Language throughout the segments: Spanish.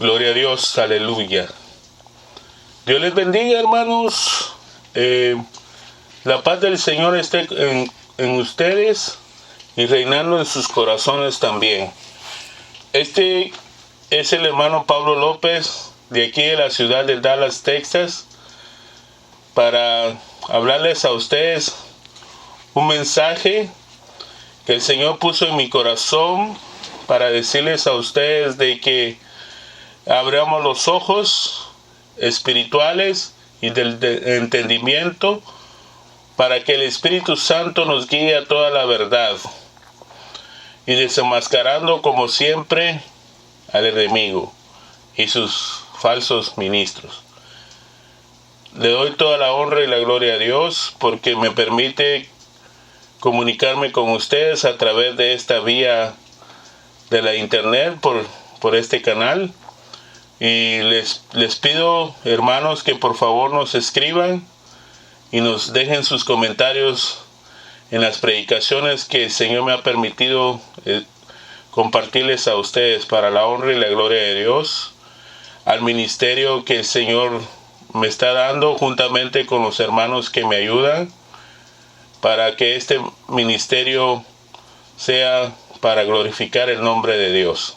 Gloria a Dios, aleluya. Dios les bendiga, hermanos. La paz del Señor esté en ustedes y reinando en sus corazones también. Este es el hermano Pablo López, de aquí de la ciudad de Dallas, Texas, para hablarles a ustedes un mensaje que el Señor puso en mi corazón para decirles a ustedes de que abramos los ojos espirituales y del entendimiento para que el Espíritu Santo nos guíe a toda la verdad y desenmascarando como siempre al enemigo y sus falsos ministros. Le doy toda la honra y la gloria a Dios porque me permite comunicarme con ustedes a través de esta vía de la internet por este canal. Y les pido, hermanos, que por favor nos escriban y nos dejen sus comentarios en las predicaciones que el Señor me ha permitido compartirles a ustedes para la honra y la gloria de Dios, al ministerio que el Señor me está dando juntamente con los hermanos que me ayudan para que este ministerio sea para glorificar el nombre de Dios.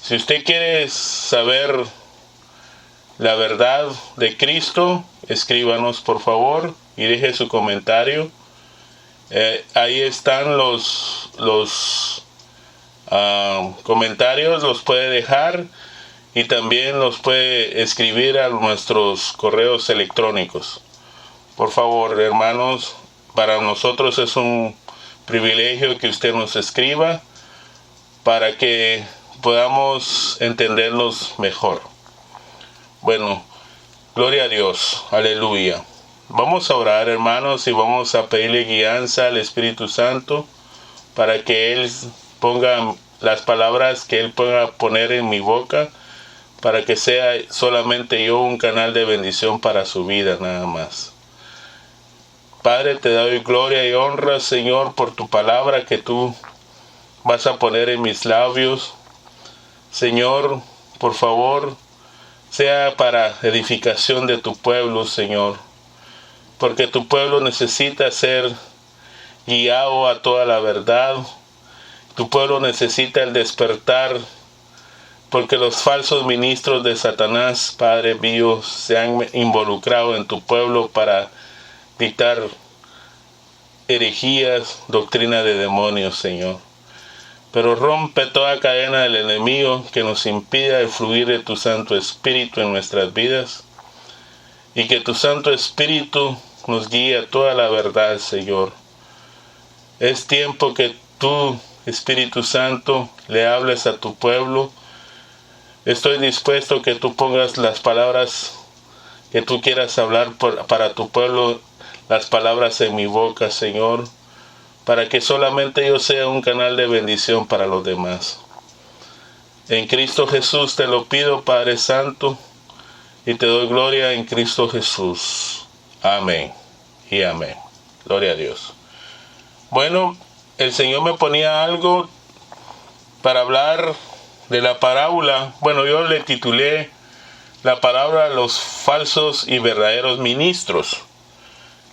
Si usted quiere saber la verdad de Cristo, escríbanos por favor y deje su comentario. Ahí están los comentarios, los puede dejar y también los puede escribir a nuestros correos electrónicos. Por favor, hermanos, para nosotros es un privilegio que usted nos escriba para que podamos entenderlos mejor. Bueno, gloria a Dios, aleluya. Vamos a orar, hermanos, y vamos a pedirle guianza al Espíritu Santo para que Él ponga las palabras que Él pueda poner en mi boca, para que sea solamente yo un canal de bendición para su vida, nada más. Padre, te doy gloria y honra, Señor, por tu palabra que tú vas a poner en mis labios. Señor, por favor, sea para edificación de tu pueblo, Señor, porque tu pueblo necesita ser guiado a toda la verdad. Tu pueblo necesita el despertar, porque los falsos ministros de Satanás, Padre mío, se han involucrado en tu pueblo para dictar herejías, doctrina de demonios, Señor. Pero rompe toda cadena del enemigo que nos impida el fluir de tu Santo Espíritu en nuestras vidas y que tu Santo Espíritu nos guíe a toda la verdad, Señor. Es tiempo que tú, Espíritu Santo, le hables a tu pueblo. Estoy dispuesto que tú pongas las palabras que tú quieras hablar para tu pueblo, las palabras en mi boca, Señor, para que solamente yo sea un canal de bendición para los demás. En Cristo Jesús te lo pido, Padre Santo, y te doy gloria en Cristo Jesús. Amén y amén. Gloria a Dios. Bueno, el Señor me ponía algo para hablar de la parábola. Bueno, yo le titulé la parábola Los falsos y verdaderos ministros,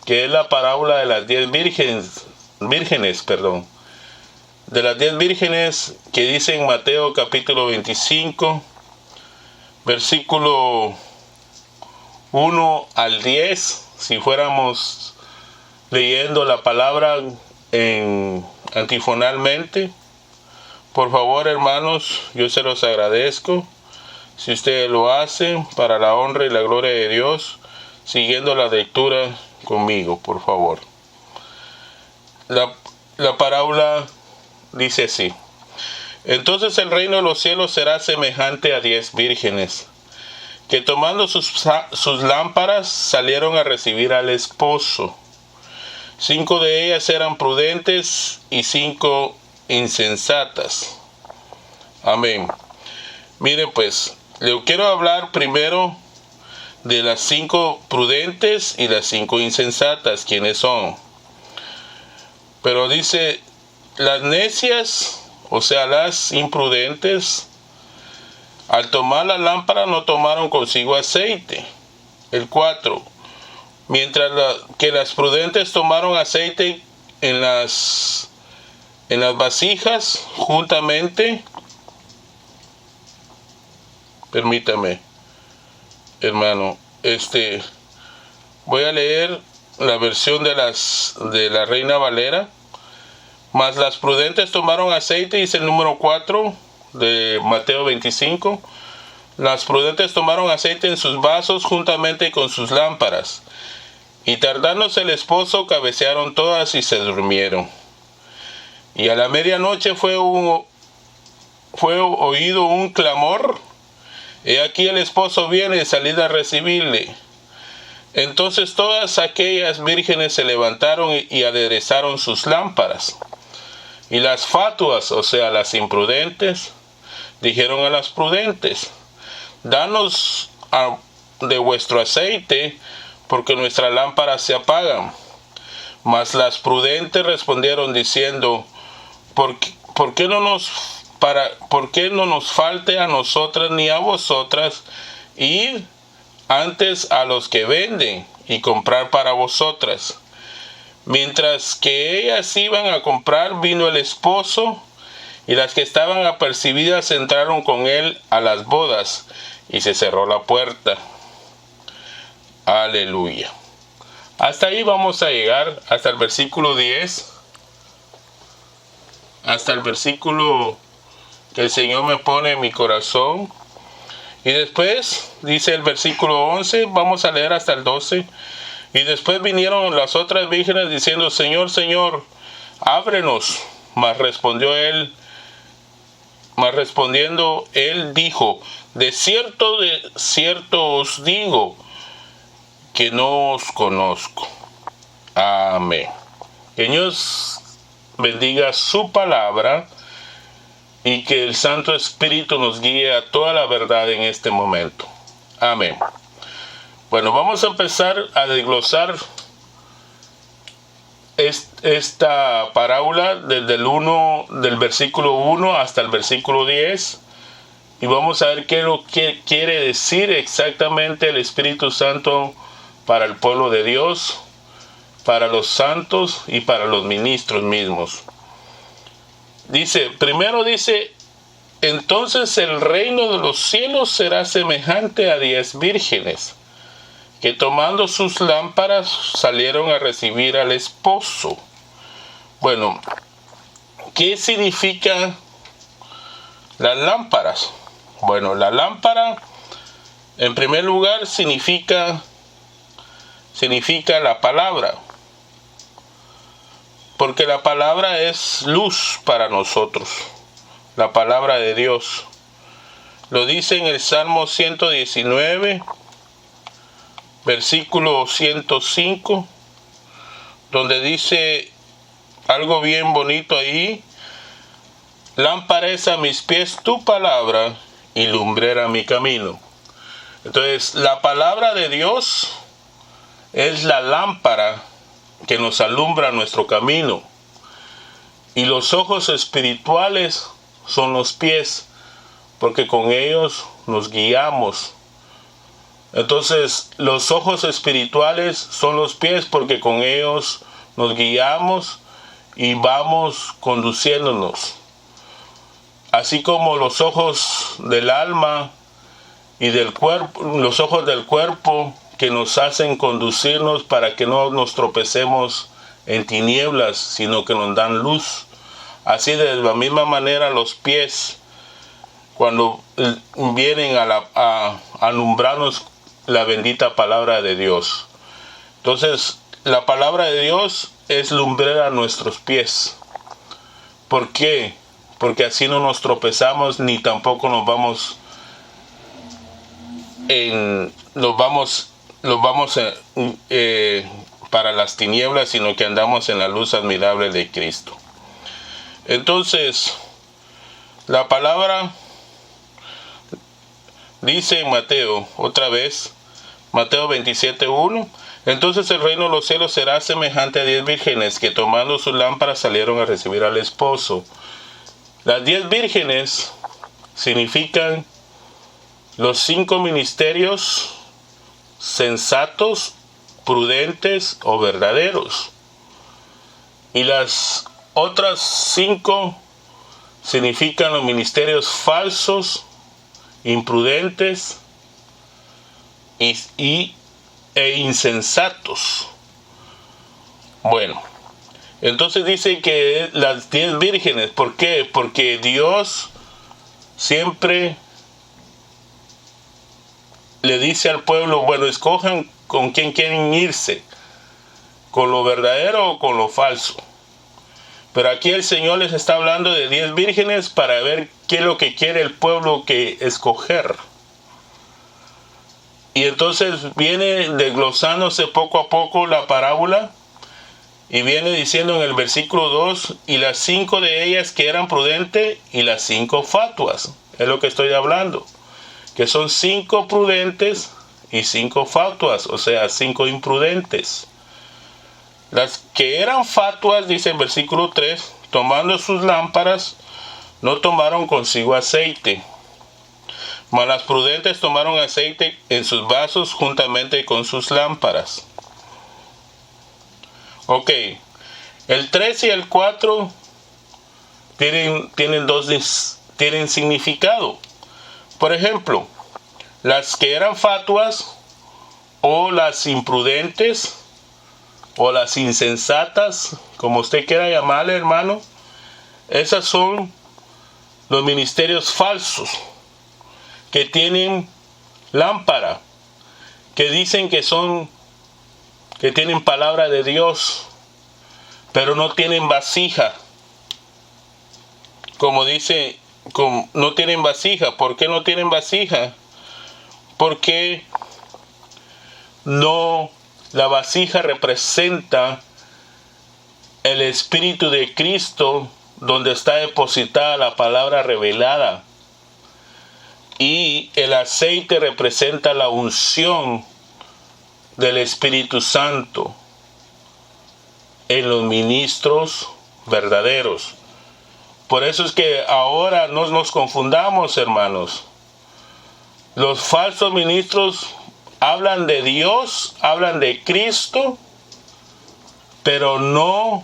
que es la parábola de las 10 vírgenes, de las 10 vírgenes que dice en Mateo capítulo 25, versículo 1 al 10, si fuéramos leyendo la palabra antifonalmente. Por favor, hermanos, yo se los agradezco si ustedes lo hacen para la honra y la gloria de Dios, siguiendo la lectura conmigo, por favor. La parábola dice así: entonces el reino de los cielos será semejante a 10 vírgenes, que tomando sus lámparas salieron a recibir al esposo. 5 de ellas eran prudentes y 5 insensatas. Amén. Miren pues, le quiero hablar primero de las 5 prudentes y las 5 insensatas, ¿quiénes son? Pero dice, las necias, o sea, las imprudentes, Al tomar la lámpara no tomaron consigo aceite. El 4. Mientras que las prudentes tomaron aceite en las vasijas juntamente. Permítame, hermano. Voy a leer la versión de la Reina Valera. Mas las prudentes tomaron aceite, dice el número 4 de Mateo 25. Las prudentes tomaron aceite en sus vasos juntamente con sus lámparas. Y tardándose el esposo, cabecearon todas y se durmieron. Y a la medianoche fue oído un clamor. He aquí el esposo viene, salid a recibirle. Entonces todas aquellas vírgenes se levantaron y aderezaron sus lámparas. Y las fatuas, o sea, las imprudentes, dijeron a las prudentes: danos de vuestro aceite, porque nuestras lámparas se apagan. Mas las prudentes respondieron diciendo: ¿Por qué no nos falte a nosotras ni a vosotras ir antes a los que venden y comprar para vosotras? Mientras que ellas iban a comprar, vino el esposo, y las que estaban apercibidas entraron con él a las bodas, y se cerró la puerta. Aleluya. Hasta ahí vamos a llegar, hasta el versículo 10. Hasta el versículo que el Señor me pone en mi corazón. Y después, dice el versículo 11, vamos a leer hasta el 12. Y después vinieron las otras vírgenes diciendo: Señor, Señor, ábrenos. Mas respondiendo él dijo: de cierto os digo, que no os conozco. Amén. Que Dios bendiga su palabra y que el Santo Espíritu nos guíe a toda la verdad en este momento. Amén. Bueno, vamos a empezar a desglosar esta parábola desde del versículo 1 hasta el versículo 10. Y vamos a ver qué es lo que quiere decir exactamente el Espíritu Santo para el pueblo de Dios, para los santos y para los ministros mismos. Primero dice: entonces el reino de los cielos será semejante a 10 vírgenes, que tomando sus lámparas salieron a recibir al esposo. Bueno, ¿qué significa las lámparas? Bueno, la lámpara, en primer lugar, significa la palabra, porque la palabra es luz para nosotros, la palabra de Dios. Lo dice en el Salmo 119, versículo 105, donde dice algo bien bonito ahí: lámpara es a mis pies tu palabra y lumbrera mi camino. Entonces, la palabra de Dios es la lámpara que nos alumbra nuestro camino, y los ojos espirituales son los pies, porque con ellos nos guiamos. Entonces, los ojos espirituales son los pies, porque con ellos nos guiamos y vamos conduciéndonos. Así como los ojos del alma y del cuerpo, los ojos del cuerpo, que nos hacen conducirnos para que no nos tropecemos en tinieblas, sino que nos dan luz. Así, de la misma manera, los pies, cuando vienen a alumbrarnos la bendita palabra de Dios. Entonces, la palabra de Dios es lumbrera a nuestros pies. ¿Por qué? Porque así no nos tropezamos, ni tampoco nos vamos para las tinieblas, sino que andamos en la luz admirable de Cristo. Entonces, la palabra dice en Mateo, otra vez, Mateo 27:1: entonces el reino de los cielos será semejante a 10 vírgenes, que tomando sus lámparas salieron a recibir al esposo. Las 10 vírgenes significan los 5 ministerios sensatos, prudentes o verdaderos. Y las otras 5 significan los ministerios falsos, imprudentes e insensatos. Bueno, entonces dice que las 10 vírgenes, ¿por qué? Porque Dios siempre le dice al pueblo, bueno, escojan con quién quieren irse, con lo verdadero o con lo falso. Pero aquí el Señor les está hablando de 10 vírgenes para ver qué es lo que quiere el pueblo que escoger. Y entonces viene desglosándose poco a poco la parábola y viene diciendo en el versículo 2, y las 5 de ellas que eran prudentes y las 5 fatuas. Es lo que estoy hablando, que son 5 prudentes y 5 fatuas, o sea, 5 imprudentes. Las que eran fatuas, dice en versículo 3, tomando sus lámparas, no tomaron consigo aceite, mas las prudentes tomaron aceite en sus vasos juntamente con sus lámparas. Ok, el 3 y el 4 tienen significado. Por ejemplo, las que eran fatuas o las imprudentes o las insensatas, como usted quiera llamarle, hermano, esas son los ministerios falsos que tienen lámpara, que dicen que tienen palabra de Dios, pero no tienen vasija. Como dice, no tienen vasija. ¿Por qué no tienen vasija? Porque la vasija representa el Espíritu de Cristo, donde está depositada la palabra revelada. Y el aceite representa la unción del Espíritu Santo en los ministros verdaderos. Por eso es que ahora no nos confundamos, hermanos. Los falsos ministros hablan de Dios, hablan de Cristo, pero no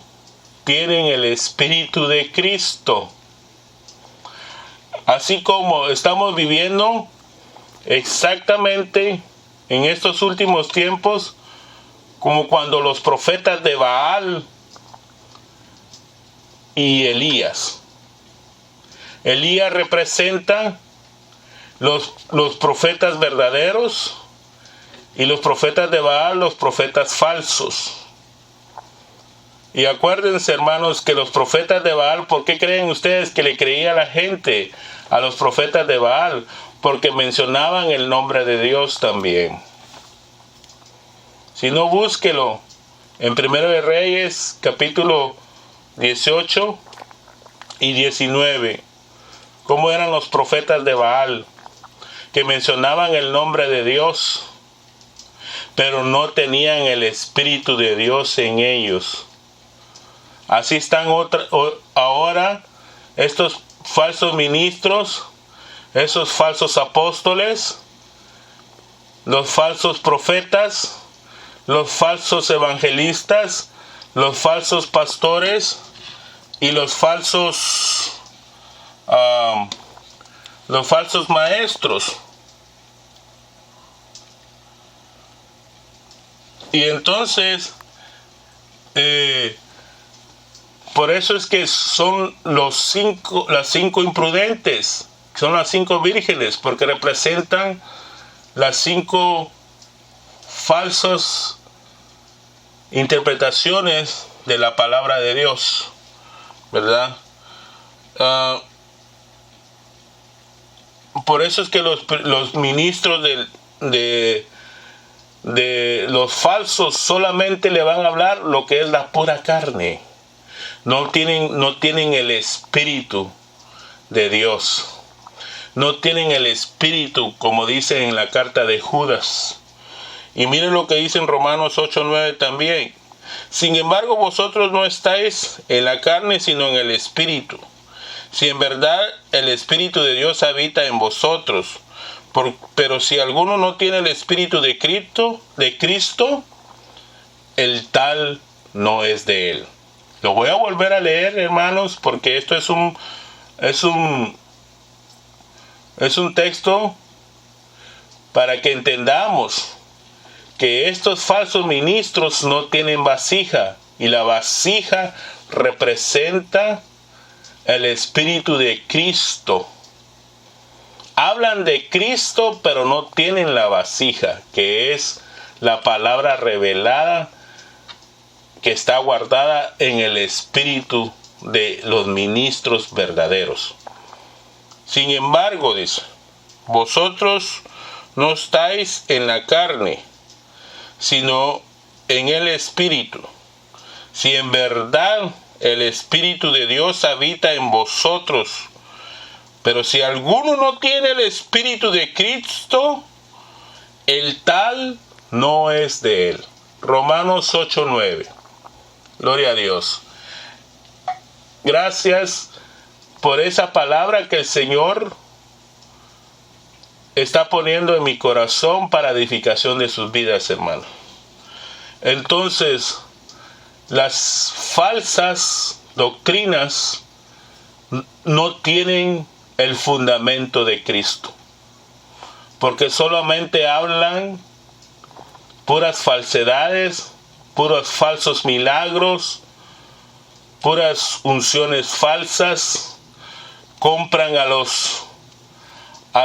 tienen el Espíritu de Cristo. Así como estamos viviendo exactamente en estos últimos tiempos, como cuando los profetas de Baal y Elías. Elías representa los profetas verdaderos y los profetas de Baal, los profetas falsos. Y acuérdense, hermanos, que los profetas de Baal, ¿por qué creen ustedes que le creía la gente a los profetas de Baal? Porque mencionaban el nombre de Dios también. Si no, búsquelo en 1 de Reyes, capítulo 18 y 19. ¿Cómo eran los profetas de Baal? Que mencionaban el nombre de Dios, pero no tenían el Espíritu de Dios en ellos. Así están ahora estos falsos ministros, esos falsos apóstoles, los falsos profetas, los falsos evangelistas, los falsos pastores y los falsos maestros. Y entonces, por eso es que son las 5 imprudentes, son las 5 vírgenes, porque representan las 5 falsas interpretaciones de la palabra de Dios, ¿verdad? Por eso es que los ministros de los falsos solamente le van a hablar lo que es la pura carne. No tienen el Espíritu de Dios. No tienen el Espíritu, como dice en la carta de Judas. Y miren lo que dice en Romanos 8:9 también. Sin embargo, vosotros no estáis en la carne, sino en el Espíritu. Si en verdad el Espíritu de Dios habita en vosotros, Pero si alguno no tiene el Espíritu de Cristo, el tal no es de él. Lo voy a volver a leer, hermanos, porque esto es un texto para que entendamos que estos falsos ministros no tienen vasija, y la vasija representa el Espíritu de Cristo. Hablan de Cristo, pero no tienen la vasija, que es la palabra revelada que está guardada en el Espíritu de los ministros verdaderos. Sin embargo, dice, vosotros no estáis en la carne, sino en el Espíritu. Si en verdad el Espíritu de Dios habita en vosotros. Pero si alguno no tiene el Espíritu de Cristo, el tal no es de él. Romanos 8:9. Gloria a Dios. Gracias por esa palabra que el Señor está poniendo en mi corazón para edificación de sus vidas, hermanos. Entonces, las falsas doctrinas no tienen el fundamento de Cristo, porque solamente hablan puras falsedades, puros falsos milagros, puras unciones falsas. Compran a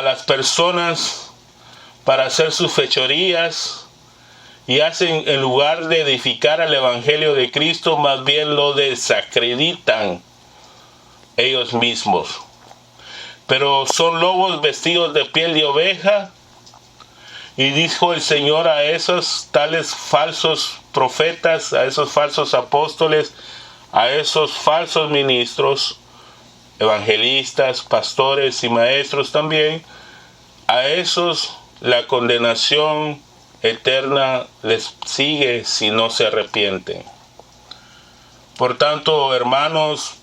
las personas para hacer sus fechorías y hacen, en lugar de edificar al Evangelio de Cristo, más bien lo desacreditan ellos mismos. Pero son lobos vestidos de piel de oveja, y dijo el Señor a esos tales falsos profetas, a esos falsos apóstoles, a esos falsos ministros, evangelistas, pastores y maestros también, a esos la condenación eterna les sigue si no se arrepienten. Por tanto, hermanos,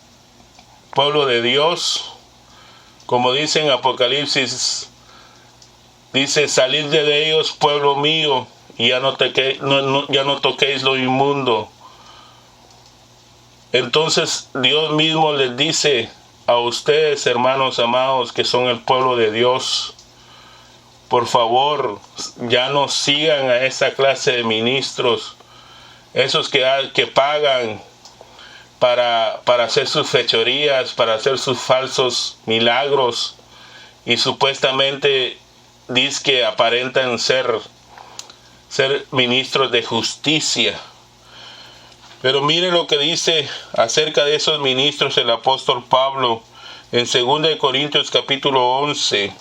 pueblo de Dios, como dice en Apocalipsis, dice, salid de ellos, pueblo mío, y ya no toquéis lo inmundo. Entonces Dios mismo les dice a ustedes, hermanos amados, que son el pueblo de Dios, por favor, ya no sigan a esa clase de ministros, esos que pagan para hacer sus fechorías, para hacer sus falsos milagros, y supuestamente dice que aparentan ser ministros de justicia. Pero mire lo que dice acerca de esos ministros el apóstol Pablo en 2 Corintios capítulo 11,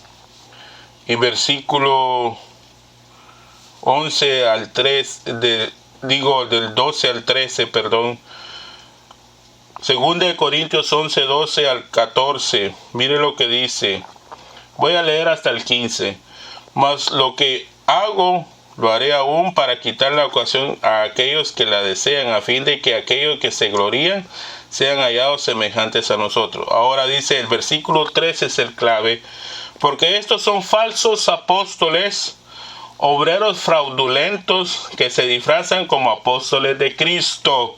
y versículo 11 al 3, del 12 al 13, perdón. 2 Corintios 11, 12 al 14. Mire lo que dice. Voy a leer hasta el 15. Mas lo que hago, lo haré aún para quitar la ocasión a aquellos que la desean, a fin de que aquellos que se glorían sean hallados semejantes a nosotros. Ahora dice el versículo 13, es el clave. Porque estos son falsos apóstoles, obreros fraudulentos, que se disfrazan como apóstoles de Cristo.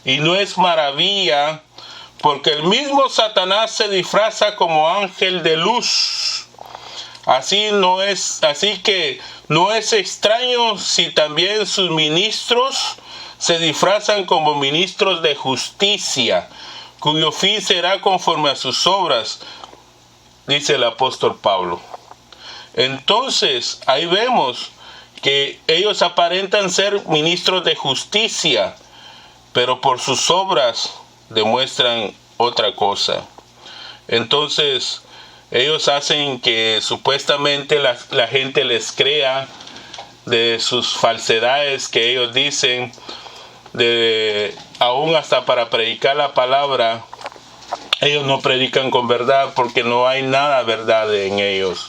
Y no es maravilla, porque el mismo Satanás se disfraza como ángel de luz. Así que no es extraño si también sus ministros se disfrazan como ministros de justicia, cuyo fin será conforme a sus obras, dice el apóstol Pablo. Entonces, ahí vemos que ellos aparentan ser ministros de justicia, pero por sus obras demuestran otra cosa. Entonces, ellos hacen que supuestamente la gente les crea de sus falsedades que ellos dicen, aún hasta para predicar la palabra, ellos no predican con verdad, porque no hay nada verdad en ellos.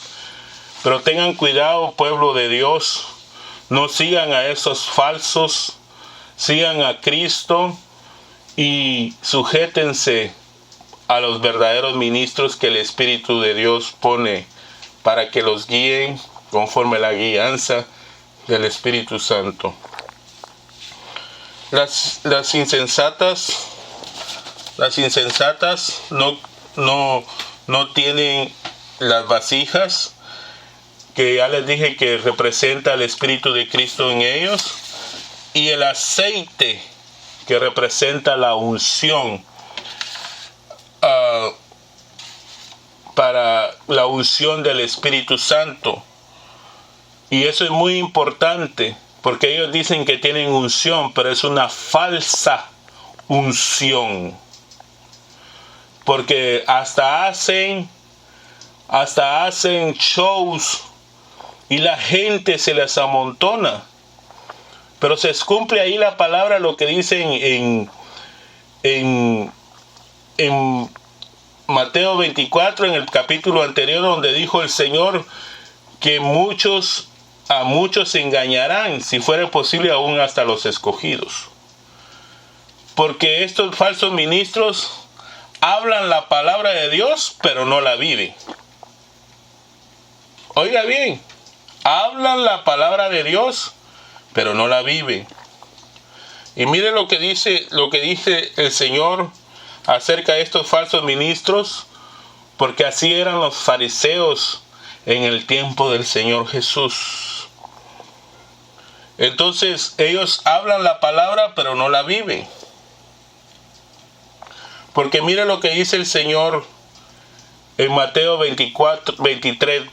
Pero tengan cuidado, pueblo de Dios, no sigan a esos falsos, sigan a Cristo y sujétense a los verdaderos ministros que el Espíritu de Dios pone para que los guíen conforme la guianza del Espíritu Santo. Las insensatas no tienen las vasijas, que ya les dije que representa el Espíritu de Cristo en ellos, y el aceite, que representa la unción, para la unción del Espíritu Santo. Y eso es muy importante, porque ellos dicen que tienen unción, pero es una falsa unción, porque hasta hacen shows y la gente se les amontona. Pero se cumple ahí la palabra, lo que dicen en Mateo 24, en el capítulo anterior, donde dijo el Señor que a muchos se engañarán, si fuera posible aún hasta los escogidos. Porque estos falsos ministros hablan la palabra de Dios, pero no la viven. Oiga bien, hablan la palabra de Dios, pero no la viven. Y mire lo que dice el Señor acerca de estos falsos ministros, porque así eran los fariseos en el tiempo del Señor Jesús. Entonces ellos hablan la palabra, pero no la viven. Porque mire lo que dice el Señor en Mateo 23,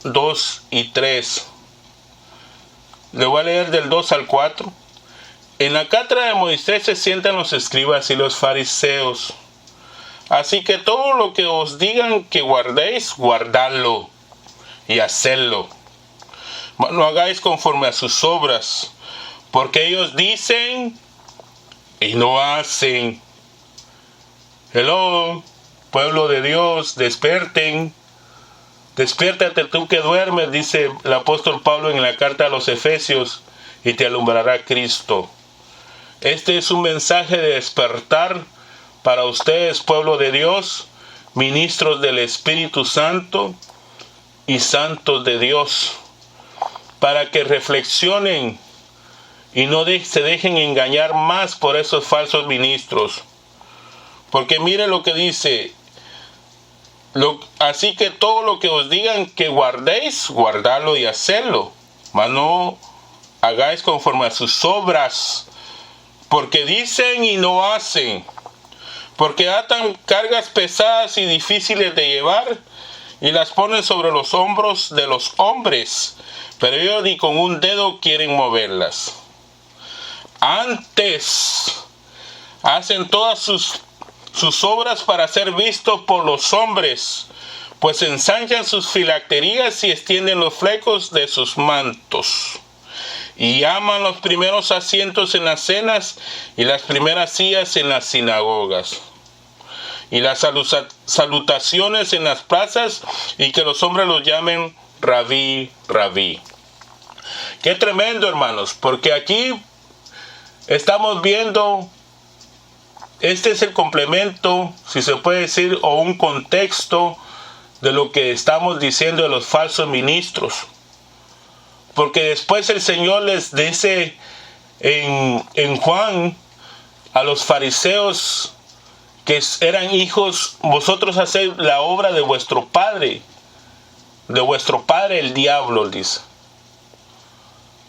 2 y 3. Le voy a leer del 2 al 4. En la cátedra de Moisés se sientan los escribas y los fariseos. Así que todo lo que os digan que guardéis, guardadlo y hacedlo. No hagáis conforme a sus obras, porque ellos dicen y no hacen. Hello, pueblo de Dios, despierten. Despiértate tú que duermes, dice el apóstol Pablo en la carta a los Efesios, y te alumbrará Cristo. Este es un mensaje de despertar para ustedes, pueblo de Dios, ministros del Espíritu Santo y santos de Dios, para que reflexionen y no se dejen engañar más por esos falsos ministros. Porque mire lo que dice: así que todo lo que os digan que guardéis, guardadlo y hacedlo, mas no hagáis conforme a sus obras, porque dicen y no hacen. Porque atan cargas pesadas y difíciles de llevar y las ponen sobre los hombros de los hombres, pero ellos ni con un dedo quieren moverlas. Antes hacen todas sus obras para ser vistos por los hombres, pues ensanchan sus filacterías y extienden los flecos de sus mantos. Y aman los primeros asientos en las cenas y las primeras sillas en las sinagogas, y las salutaciones en las plazas, y que los hombres los llamen rabí, rabí. Qué tremendo, hermanos, porque aquí estamos viendo, este es el complemento, si se puede decir, o un contexto de lo que estamos diciendo de los falsos ministros. Porque después el Señor les dice en Juan a los fariseos que eran hijos: vosotros hacéis la obra de vuestro padre el diablo, dice.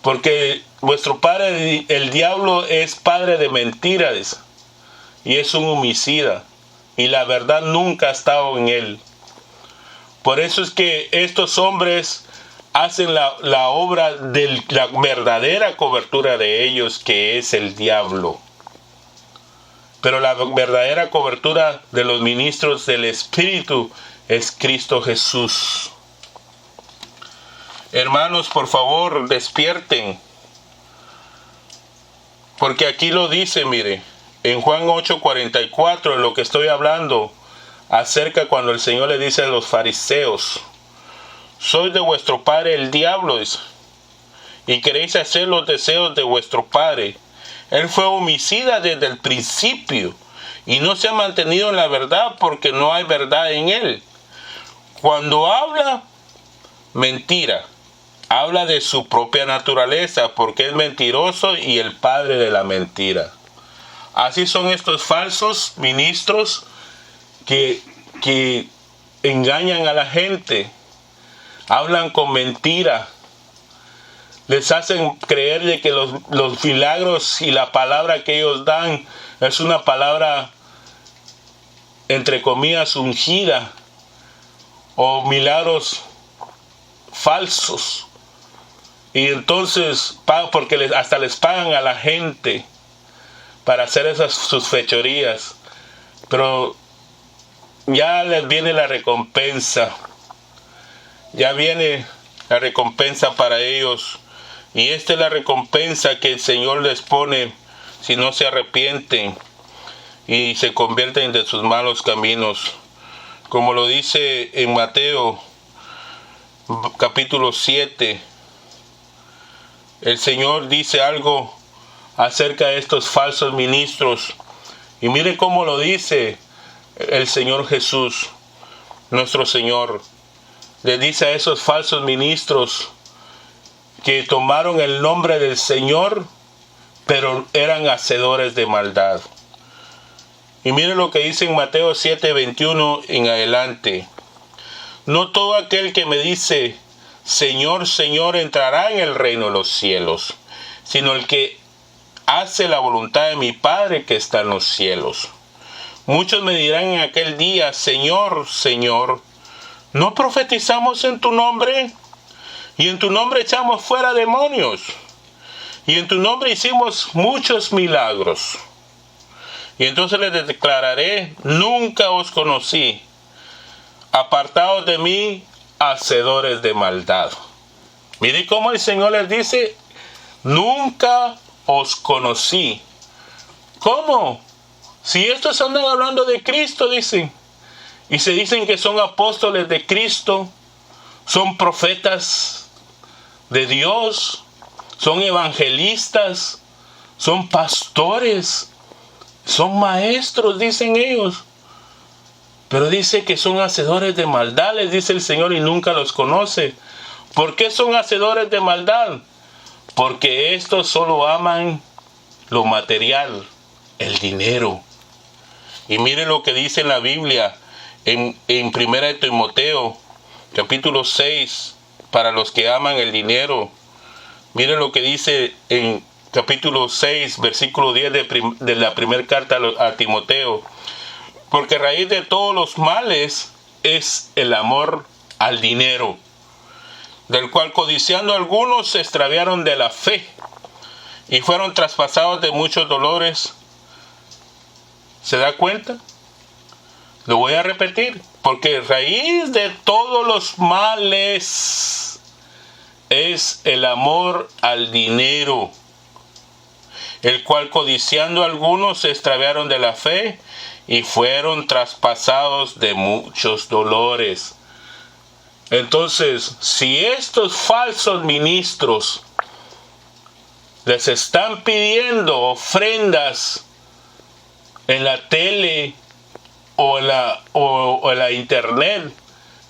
Porque vuestro padre el diablo es padre de mentiras, dice, y es un homicida, y la verdad nunca ha estado en él. Por eso es que estos hombres hacen la obra de la verdadera cobertura de ellos, que es el diablo. Pero la verdadera cobertura de los ministros del Espíritu es Cristo Jesús. Hermanos, por favor, despierten. Porque aquí lo dice, mire, en Juan 8:44, en lo que estoy hablando, acerca cuando el Señor le dice a los fariseos: sois de vuestro padre el diablo, dice, y queréis hacer los deseos de vuestro padre. Él fue homicida desde el principio y no se ha mantenido en la verdad, porque no hay verdad en él. Cuando habla, mentira. Habla de su propia naturaleza, porque es mentiroso y el padre de la mentira. Así son estos falsos ministros que engañan a la gente, hablan con mentira, les hacen creer de que los milagros y la palabra que ellos dan es una palabra, entre comillas, ungida, o milagros falsos. Y entonces, porque hasta les pagan a la gente para hacer sus fechorías. Pero ya les viene la recompensa. Ya viene la recompensa para ellos. Y esta es la recompensa que el Señor les pone si no se arrepienten y se convierten de sus malos caminos. Como lo dice en Mateo capítulo 7. El Señor dice algo acerca de estos falsos ministros. Y mire cómo lo dice el Señor Jesús, nuestro Señor. Le dice a esos falsos ministros que tomaron el nombre del Señor, pero eran hacedores de maldad. Y mire lo que dice en Mateo 7:21 en adelante. No todo aquel que me dice, Señor, Señor, entrará en el reino de los cielos, sino el que hace la voluntad de mi Padre que está en los cielos. Muchos me dirán en aquel día, Señor, Señor, ¿no profetizamos en tu nombre? Y en tu nombre echamos fuera demonios. Y en tu nombre hicimos muchos milagros. Y entonces les declararé, nunca os conocí. Apartaos de mí, hacedores de maldad. Mire cómo el Señor les dice, nunca os conocí. ¿Cómo? Si estos andan hablando de Cristo, dicen, y se dicen que son apóstoles de Cristo, son profetas de Dios, son evangelistas, son pastores, son maestros, dicen ellos. Pero dice que son hacedores de maldad, les dice el Señor, y nunca los conoce. ¿Por qué son hacedores de maldad? Porque estos solo aman lo material, el dinero. Y mire lo que dice en la Biblia, en 1 Timoteo, capítulo 6, para los que aman el dinero. Mire lo que dice en capítulo 6, versículo 10 de la primera carta a Timoteo. Porque raíz de todos los males es el amor al dinero, del cual codiciando algunos se extraviaron de la fe y fueron traspasados de muchos dolores. ¿Se da cuenta? Lo voy a repetir. Porque raíz de todos los males es el amor al dinero, el cual codiciando algunos se extraviaron de la fe y fueron traspasados de muchos dolores. Entonces, si estos falsos ministros les están pidiendo ofrendas en la tele o en la internet,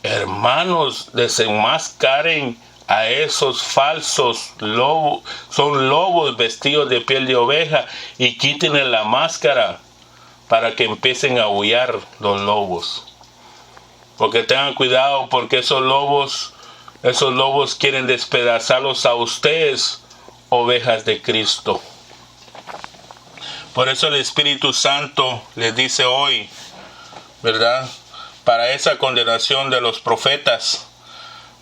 hermanos, desenmascaren a esos falsos lobos. Son lobos vestidos de piel de oveja, y quítenle la máscara para que empiecen a aullar los lobos. Porque tengan cuidado, porque esos lobos quieren despedazarlos a ustedes, ovejas de Cristo. Por eso el Espíritu Santo les dice hoy, ¿verdad? Para esa condenación de los profetas,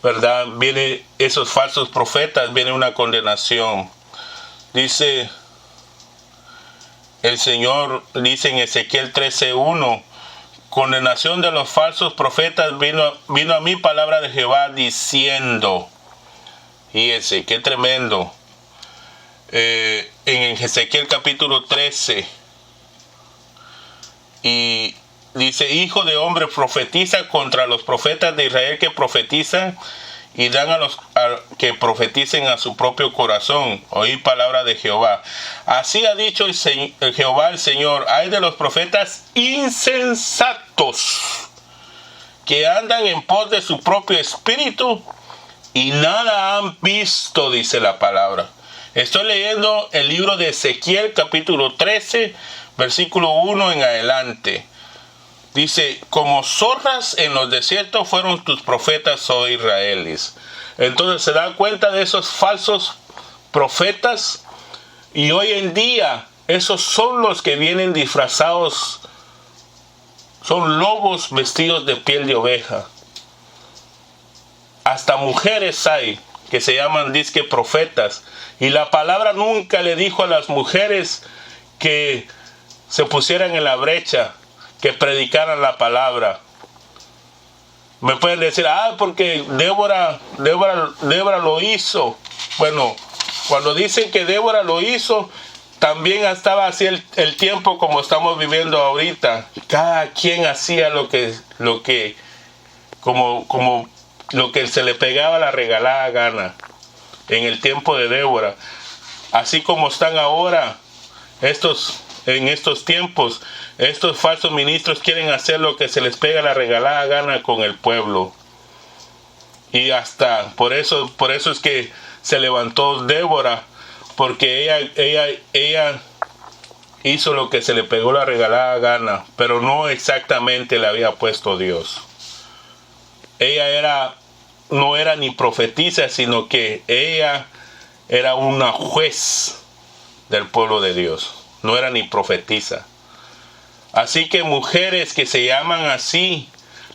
¿verdad? Viene esos falsos profetas, viene una condenación. Dice el Señor, dice en Ezequiel 13:1, condenación de los falsos profetas, vino a mí palabra de Jehová diciendo. Fíjense, qué tremendo. En Ezequiel capítulo 13, y dice, hijo de hombre, profetiza contra los profetas de Israel que profetizan, y dan a que profeticen a su propio corazón. Oí palabra de Jehová. Así ha dicho Jehová el Señor, hay de los profetas insensatos que andan en pos de su propio espíritu y nada han visto, dice la palabra. Estoy leyendo el libro de Ezequiel, capítulo 13, versículo 1 en adelante. Dice, como zorras en los desiertos fueron tus profetas, oh israelíes. Entonces se da cuenta de esos falsos profetas, y hoy en día esos son los que vienen disfrazados, son lobos vestidos de piel de oveja. Hasta mujeres hay que se llaman disque profetas, y la palabra nunca le dijo a las mujeres que se pusieran en la brecha, que predicaran la palabra. Me pueden decir, porque Débora lo hizo. Bueno, cuando dicen que Débora lo hizo, también estaba así el tiempo como estamos viviendo ahorita. Cada quien hacía lo que se le pegaba la regalada gana en el tiempo de Débora. Así como están ahora en estos tiempos, estos falsos ministros quieren hacer lo que se les pega la regalada gana con el pueblo. Y hasta por eso es que se levantó Débora, porque ella hizo lo que se le pegó la regalada gana, pero no exactamente le había puesto Dios. Ella no era ni profetisa, sino que ella era una juez del pueblo de Dios. No era ni profetisa. Así que mujeres que se llaman así,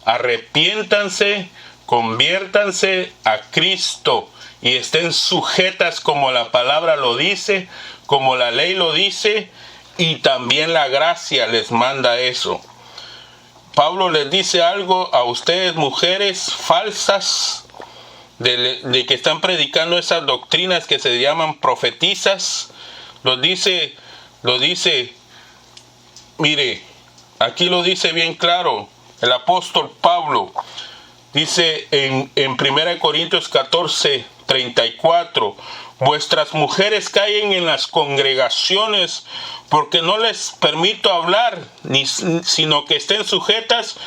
arrepiéntanse, conviértanse a Cristo y estén sujetas como la palabra lo dice, como la ley lo dice, y también la gracia les manda eso. Pablo les dice algo a ustedes, mujeres falsas, de que están predicando esas doctrinas que se llaman profetizas. Lo dice, mire, aquí lo dice bien claro el apóstol Pablo. Dice en 1 Corintios 14, 34, vuestras mujeres caen en las congregaciones porque no les permito hablar, sino que estén sujetas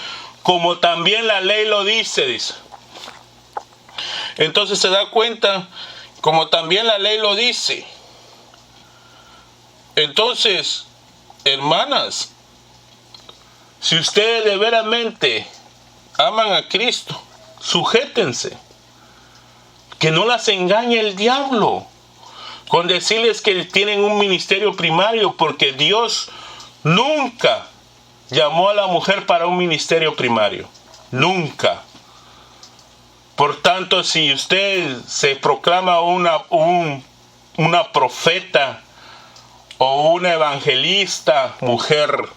como también la ley lo dice. Entonces se da cuenta, como también la ley lo dice. Entonces, hermanas, si ustedes de veramente aman a Cristo, sujétense. Que no las engañe el diablo con decirles que tienen un ministerio primario, porque Dios nunca llamó a la mujer para un ministerio primario. Nunca. Por tanto, si usted se proclama una profeta o una evangelista mujer,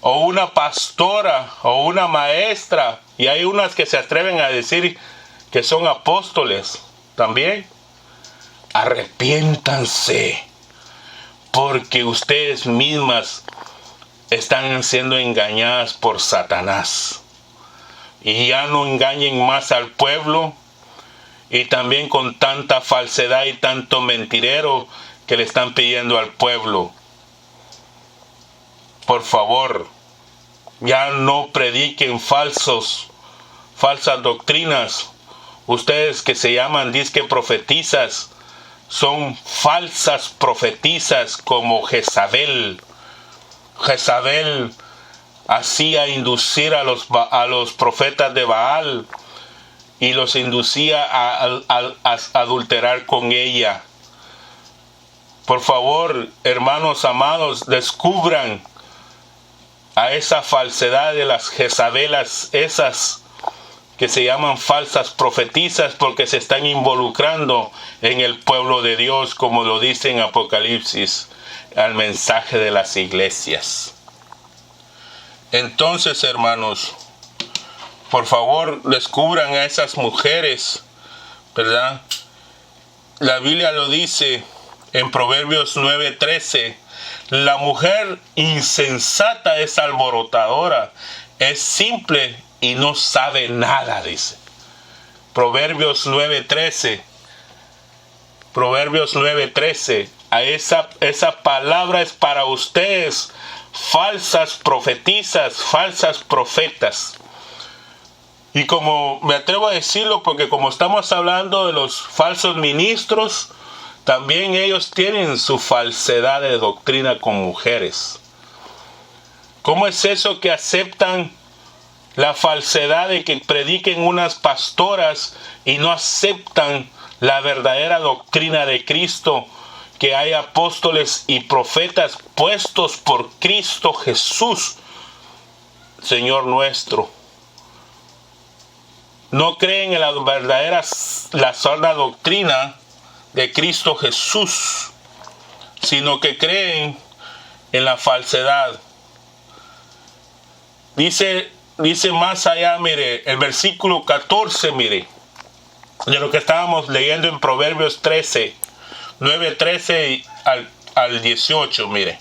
o una pastora, o una maestra, y hay unas que se atreven a decir que son apóstoles también, arrepiéntanse, porque ustedes mismas están siendo engañadas por Satanás. Y ya no engañen más al pueblo, y también con tanta falsedad y tanto mentirero que le están pidiendo al pueblo. Por favor, ya no prediquen falsas doctrinas. Ustedes que se llaman disque profetizas, son falsas profetizas como Jezabel. Jezabel hacía inducir a los profetas de Baal y los inducía a adulterar con ella. Por favor, hermanos amados, descubran a esa falsedad de las Jezabelas, esas que se llaman falsas profetizas, porque se están involucrando en el pueblo de Dios, como lo dice en Apocalipsis, al mensaje de las iglesias. Entonces, hermanos, por favor, descubran a esas mujeres, ¿verdad? La Biblia lo dice en Proverbios 9:13, la mujer insensata es alborotadora, es simple y no sabe nada, dice. Proverbios 9:13. Proverbios 9:13. Esa palabra es para ustedes, falsas profetizas, falsas profetas. Y como me atrevo a decirlo, porque como estamos hablando de los falsos ministros, también ellos tienen su falsedad de doctrina con mujeres. ¿Cómo es eso que aceptan la falsedad de que prediquen unas pastoras y no aceptan la verdadera doctrina de Cristo, que hay apóstoles y profetas puestos por Cristo Jesús, Señor nuestro? No creen en la verdadera, la sana doctrina de Cristo Jesús, sino que creen en la falsedad. Dice más allá, mire, el versículo 14, mire, de lo que estábamos leyendo en Proverbios 13, 9, 13 al 18, mire.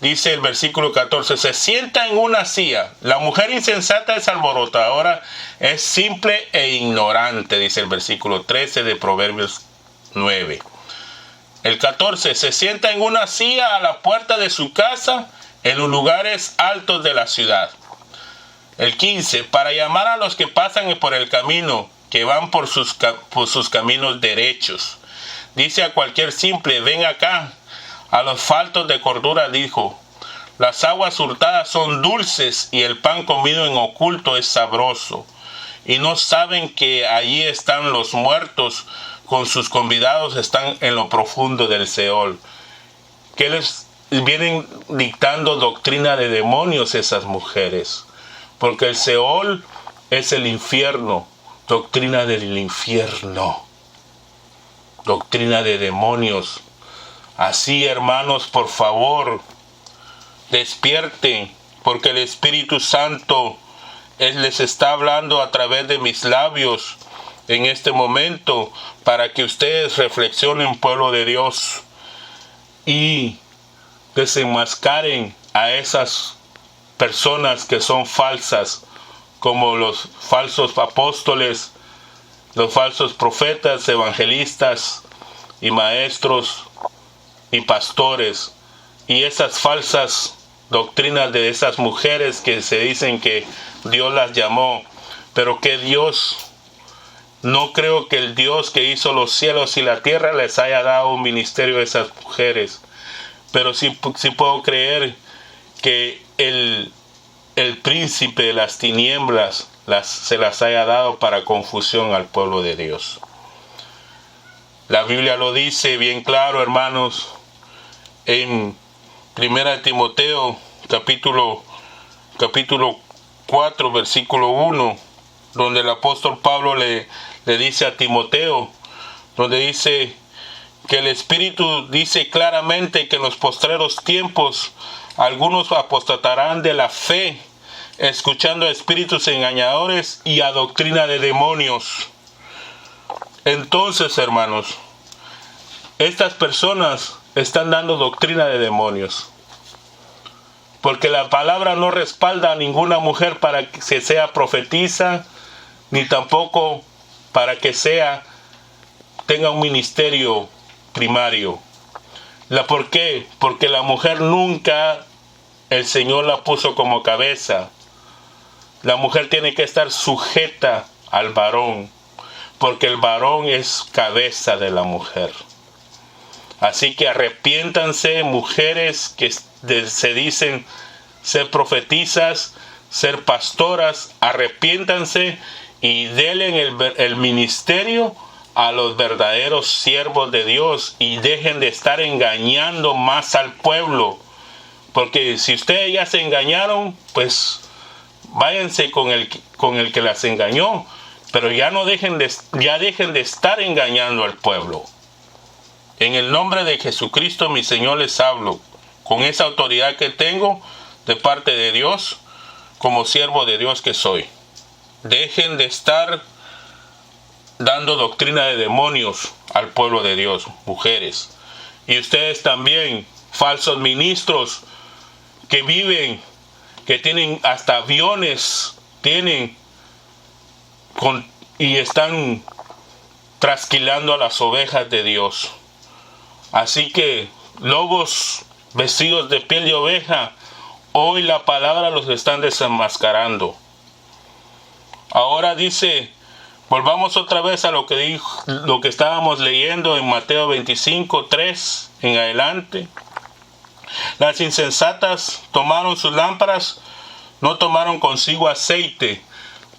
Dice el versículo 14, se sienta en una silla. La mujer insensata es alborotadora, es simple e ignorante, dice el versículo 13 de Proverbios 9. El 14, se sienta en una silla a la puerta de su casa, en los lugares altos de la ciudad. El 15, para llamar a los que pasan por el camino, que van por sus caminos derechos. Dice a cualquier simple, ven acá. A los faltos de cordura dijo, las aguas hurtadas son dulces y el pan comido en oculto es sabroso. Y no saben que allí están los muertos, con sus convidados están en lo profundo del Seol. Que les vienen dictando doctrina de demonios esas mujeres. Porque el Seol es el infierno, doctrina del infierno, doctrina de demonios. Así, hermanos, por favor, despierten, porque el Espíritu Santo les está hablando a través de mis labios en este momento, para que ustedes reflexionen, pueblo de Dios, y desenmascaren a esas personas que son falsas, como los falsos apóstoles, los falsos profetas, evangelistas y maestros y pastores, y esas falsas doctrinas de esas mujeres que se dicen que Dios las llamó, pero que Dios, no creo que el Dios que hizo los cielos y la tierra les haya dado un ministerio a esas mujeres, pero sí puedo creer que el príncipe de las tinieblas se las haya dado para confusión al pueblo de Dios. La Biblia lo dice bien claro, hermanos, en 1 Timoteo capítulo 4, versículo 1, donde el apóstol Pablo le dice a Timoteo, donde dice que el Espíritu dice claramente que en los postreros tiempos algunos apostatarán de la fe, escuchando a espíritus engañadores y a doctrina de demonios. Entonces, hermanos, estas personas están dando doctrina de demonios, porque la palabra no respalda a ninguna mujer para que sea profetisa, ni tampoco para que tenga un ministerio primario. ¿Por qué? Porque la mujer nunca el Señor la puso como cabeza. La mujer tiene que estar sujeta al varón, porque el varón es cabeza de la mujer. Así que arrepiéntanse, mujeres que se dicen ser profetizas, ser pastoras, arrepiéntanse y denle el ministerio a los verdaderos siervos de Dios y dejen de estar engañando más al pueblo. Porque si ustedes ya se engañaron, pues váyanse con el que las engañó, pero ya dejen de estar engañando al pueblo. En el nombre de Jesucristo, mi Señor, les hablo con esa autoridad que tengo de parte de Dios, como siervo de Dios que soy. Dejen de estar dando doctrina de demonios al pueblo de Dios, mujeres. Y ustedes también, falsos ministros, que viven, que tienen hasta aviones, y están trasquilando a las ovejas de Dios. Así que, lobos vestidos de piel de oveja, hoy la palabra los están desenmascarando. Ahora dice, volvamos otra vez a lo que estábamos leyendo en Mateo 25, 3 en adelante. Las insensatas tomaron sus lámparas, no tomaron consigo aceite.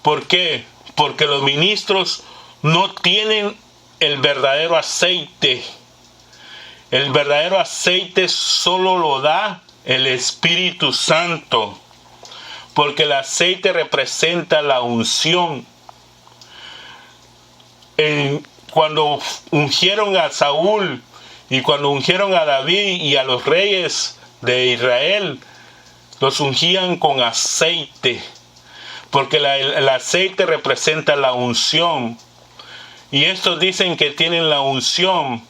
¿Por qué? Porque los ministros no tienen el verdadero aceite. El verdadero aceite solo lo da el Espíritu Santo. Porque el aceite representa la unción. Cuando ungieron a Saúl y cuando ungieron a David y a los reyes de Israel, los ungían con aceite. Porque el aceite representa la unción. Y estos dicen que tienen la unción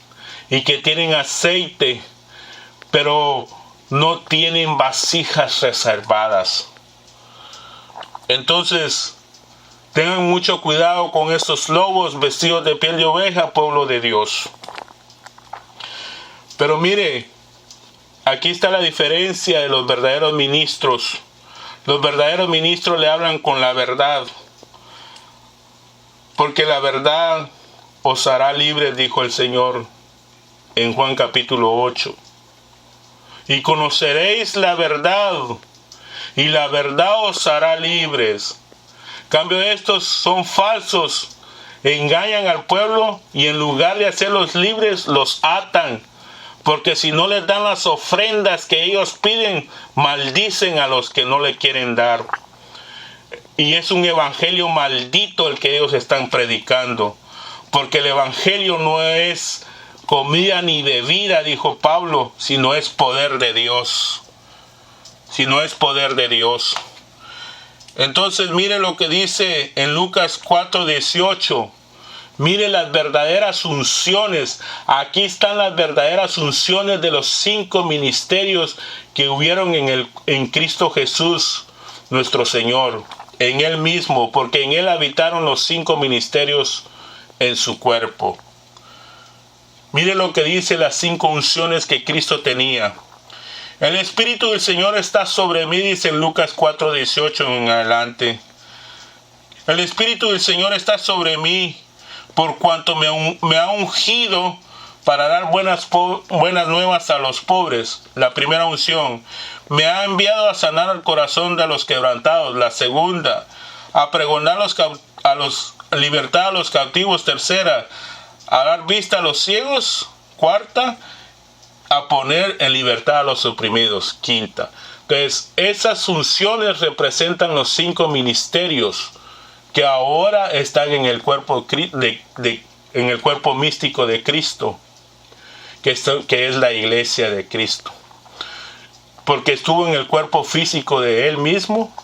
y que tienen aceite, pero no tienen vasijas reservadas. Entonces, tengan mucho cuidado con estos lobos vestidos de piel de oveja, pueblo de Dios. Pero mire, aquí está la diferencia de los verdaderos ministros. Los verdaderos ministros le hablan con la verdad. Porque la verdad os hará libres, dijo el Señor en Juan capítulo 8. Y conoceréis la verdad, y la verdad os hará libres. En cambio, estos son falsos, engañan al pueblo y en lugar de hacerlos libres, los atan. Porque si no les dan las ofrendas que ellos piden, maldicen a los que no le quieren dar. Y es un evangelio maldito el que ellos están predicando. Porque el evangelio no es comida ni bebida, dijo Pablo, sino es poder de Dios. Sino es poder de Dios. Entonces mire lo que dice en Lucas 4:18. Mire las verdaderas unciones. Aquí están las verdaderas unciones de los 5 ministerios que hubieron en Cristo Jesús, nuestro Señor. En Él mismo, porque en Él habitaron los 5 ministerios en su cuerpo. Mire lo que dice las 5 unciones que Cristo tenía. El Espíritu del Señor está sobre mí, dice en Lucas 4:18 en adelante. El Espíritu del Señor está sobre mí, por cuanto me ha ungido para dar buenas nuevas a los pobres. La primera unción. Me ha enviado a sanar el corazón de los quebrantados. La segunda. A pregonar libertad a los cautivos. Tercera. A dar vista a los ciegos. Cuarta. A poner en libertad a los oprimidos. Quinta. Entonces, esas unciones representan los 5 ministerios que ahora están en el cuerpo en el cuerpo místico de Cristo, que es la iglesia de Cristo. Porque estuvo en el cuerpo físico de Él mismo,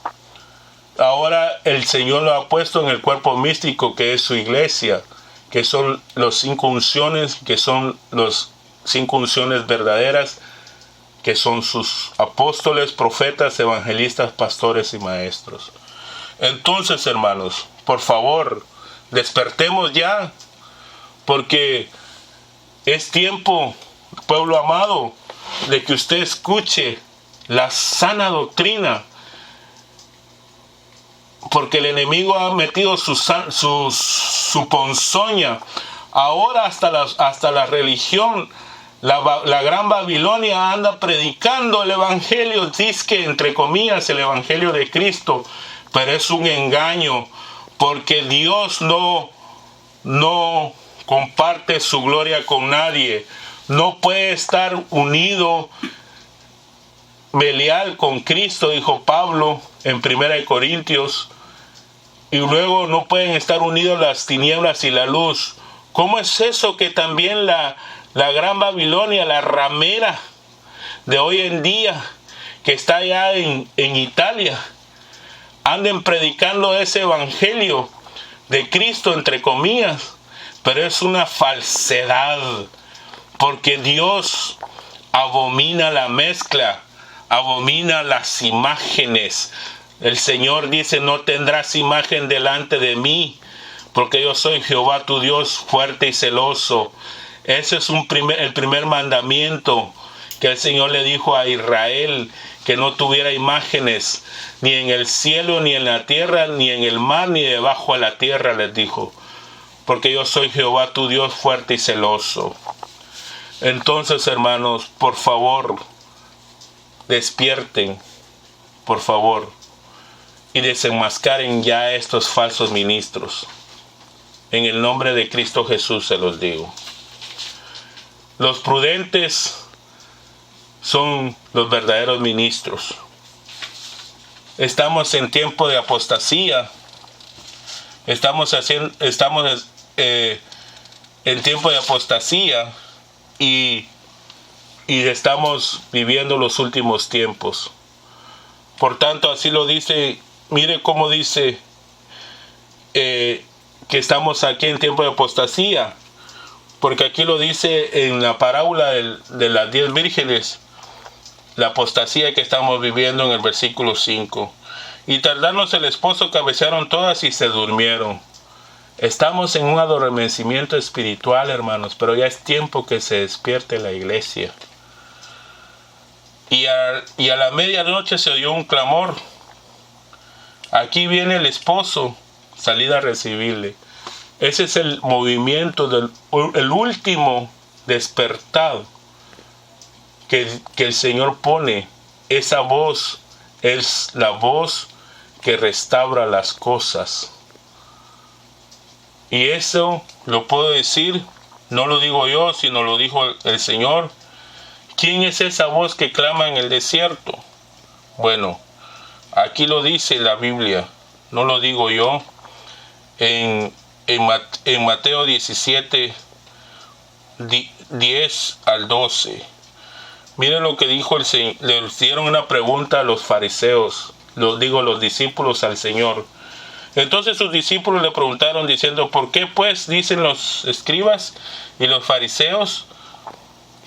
ahora el Señor lo ha puesto en el cuerpo místico que es su iglesia, que son los 5 unciones, que son los 5 unciones verdaderas, que son sus apóstoles, profetas, evangelistas, pastores y maestros. Entonces, hermanos, por favor, despertemos ya, porque es tiempo, pueblo amado, de que usted escuche la sana doctrina, porque el enemigo ha metido su ponzoña. Ahora hasta la religión, la gran Babilonia anda predicando el evangelio, dizque entre comillas el evangelio de Cristo, pero es un engaño, porque Dios no comparte su gloria con nadie. No puede estar unido Belial con Cristo, dijo Pablo en 1 Corintios, y luego no pueden estar unidos las tinieblas y la luz. ¿Cómo es eso que también la gran Babilonia, la ramera de hoy en día, que está allá en Italia, anden predicando ese evangelio de Cristo, entre comillas? Pero es una falsedad, porque Dios abomina la mezcla, abomina las imágenes. El Señor dice: no tendrás imagen delante de mí, porque yo soy Jehová tu Dios, fuerte y celoso. Ese es el primer mandamiento que el Señor le dijo a Israel, que no tuviera imágenes, ni en el cielo, ni en la tierra, ni en el mar, ni debajo de la tierra, les dijo. Porque yo soy Jehová tu Dios fuerte y celoso. Entonces, hermanos, por favor, despierten, por favor, y desenmascaren ya a estos falsos ministros. En el nombre de Cristo Jesús se los digo. Los prudentes son los verdaderos ministros. Estamos en tiempo de apostasía. Estamos en tiempo de apostasía y estamos viviendo los últimos tiempos. Por tanto, así lo dice. Mire cómo dice que estamos aquí en tiempo de apostasía, porque aquí lo dice en la parábola de las 10 vírgenes, la apostasía que estamos viviendo en el versículo 5. Y tardándose el esposo, cabecearon todas y se durmieron. Estamos en un adormecimiento espiritual, hermanos, pero ya es tiempo que se despierte la iglesia. Y a la medianoche se oyó un clamor. Aquí viene el esposo, salid a recibirle. Ese es el movimiento, el último despertado que el Señor pone. Esa voz es la voz que restaura las cosas. Y eso lo puedo decir, no lo digo yo, sino lo dijo el Señor. ¿Quién es esa voz que clama en el desierto? Bueno, aquí lo dice la Biblia, no lo digo yo. En Mateo 17, 10 al 12. Miren lo que dijo el Señor. Le hicieron una pregunta a los fariseos, los discípulos al Señor. Entonces sus discípulos le preguntaron diciendo: ¿por qué pues dicen los escribas y los fariseos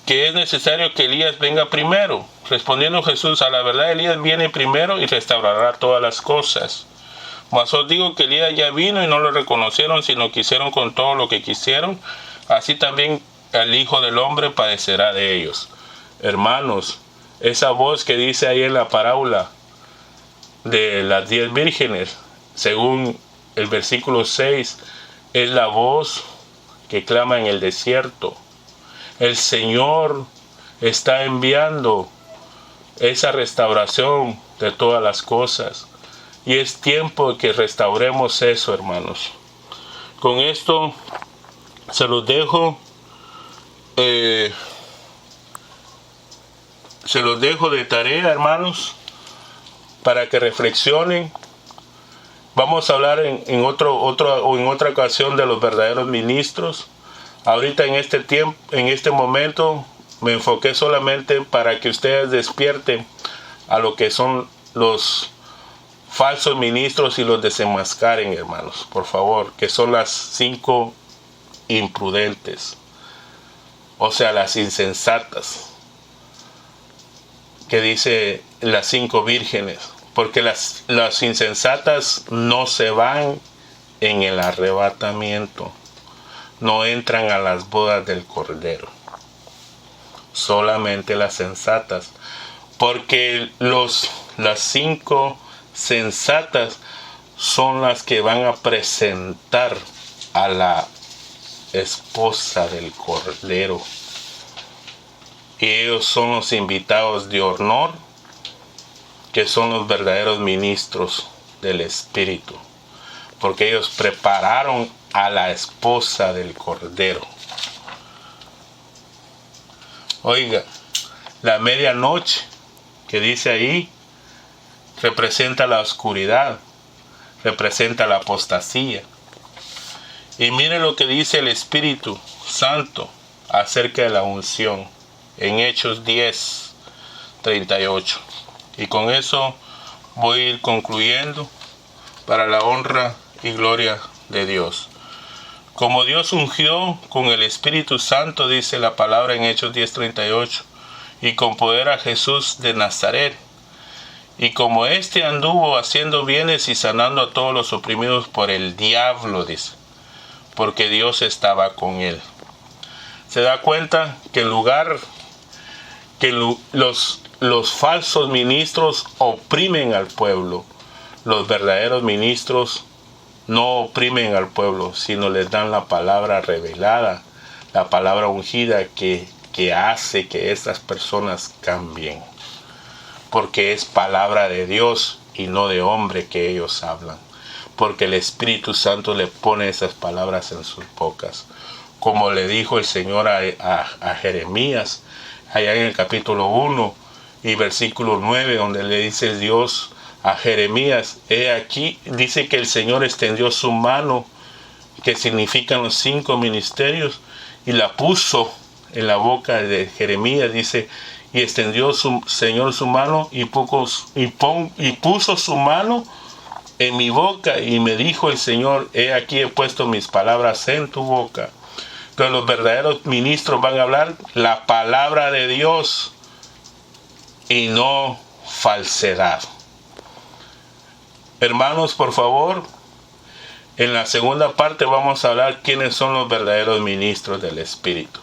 que es necesario que Elías venga primero? Respondiendo Jesús: a la verdad Elías viene primero y restaurará todas las cosas. Mas os digo que Elías ya vino y no lo reconocieron, sino que hicieron con todo lo que quisieron. Así también el Hijo del Hombre padecerá de ellos. Hermanos, esa voz que dice ahí en la parábola de las 10 vírgenes, según el versículo 6, es la voz que clama en el desierto. El Señor está enviando esa restauración de todas las cosas. Y es tiempo de que restauremos eso, hermanos. Con esto se los dejo. Se los dejo de tarea, hermanos, para que reflexionen. Vamos a hablar en otra ocasión de los verdaderos ministros. Ahorita en este momento me enfoqué solamente para que ustedes despierten a lo que son los falsos ministros y los desenmascaren, hermanos, por favor, que son las 5 imprudentes, o sea, las insensatas, que dice las 5 vírgenes, porque las insensatas no se van en el arrebatamiento, no entran a las bodas del Cordero, solamente las sensatas, porque las 5 sensatas son las que van a presentar a la esposa del Cordero. Y ellos son los invitados de honor, que son los verdaderos ministros del Espíritu, porque ellos prepararon a la esposa del Cordero. Oiga, la medianoche que dice ahí representa la oscuridad, representa la apostasía. Y mire lo que dice el Espíritu Santo acerca de la unción en Hechos 10, 38. Y con eso voy a ir concluyendo para la honra y gloria de Dios. Como Dios ungió con el Espíritu Santo, dice la palabra en Hechos 10, 38, y con poder a Jesús de Nazaret, y como éste anduvo haciendo bienes y sanando a todos los oprimidos por el diablo, dice, porque Dios estaba con él. Se da cuenta que en lugar que los los falsos ministros oprimen al pueblo. Los verdaderos ministros no oprimen al pueblo, sino les dan la palabra revelada, la palabra ungida que hace que estas personas cambien. Porque es palabra de Dios y no de hombre que ellos hablan. Porque el Espíritu Santo le pone esas palabras en sus bocas. Como le dijo el Señor a Jeremías, allá en el capítulo 1 y versículo 9, donde le dice Dios a Jeremías, he aquí, dice que el Señor extendió su mano, que significan los 5 ministerios, y la puso en la boca de Jeremías, dice, y extendió su Señor su mano y puso su mano en mi boca, y me dijo el Señor, he aquí he puesto mis palabras en tu boca. Entonces los verdaderos ministros van a hablar la palabra de Dios y no falsedad. Hermanos, por favor, en la segunda parte vamos a hablar quiénes son los verdaderos ministros del Espíritu.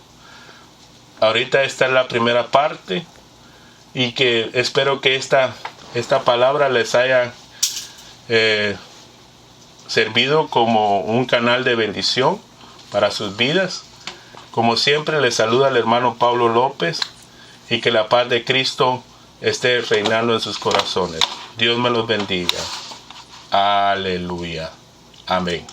Ahorita esta es la primera parte y que espero que esta palabra les haya servido como un canal de bendición para sus vidas. Como siempre, les saluda el hermano Pablo López y que la paz de Cristo esté reinando en sus corazones. Dios me los bendiga. Aleluya. Amén.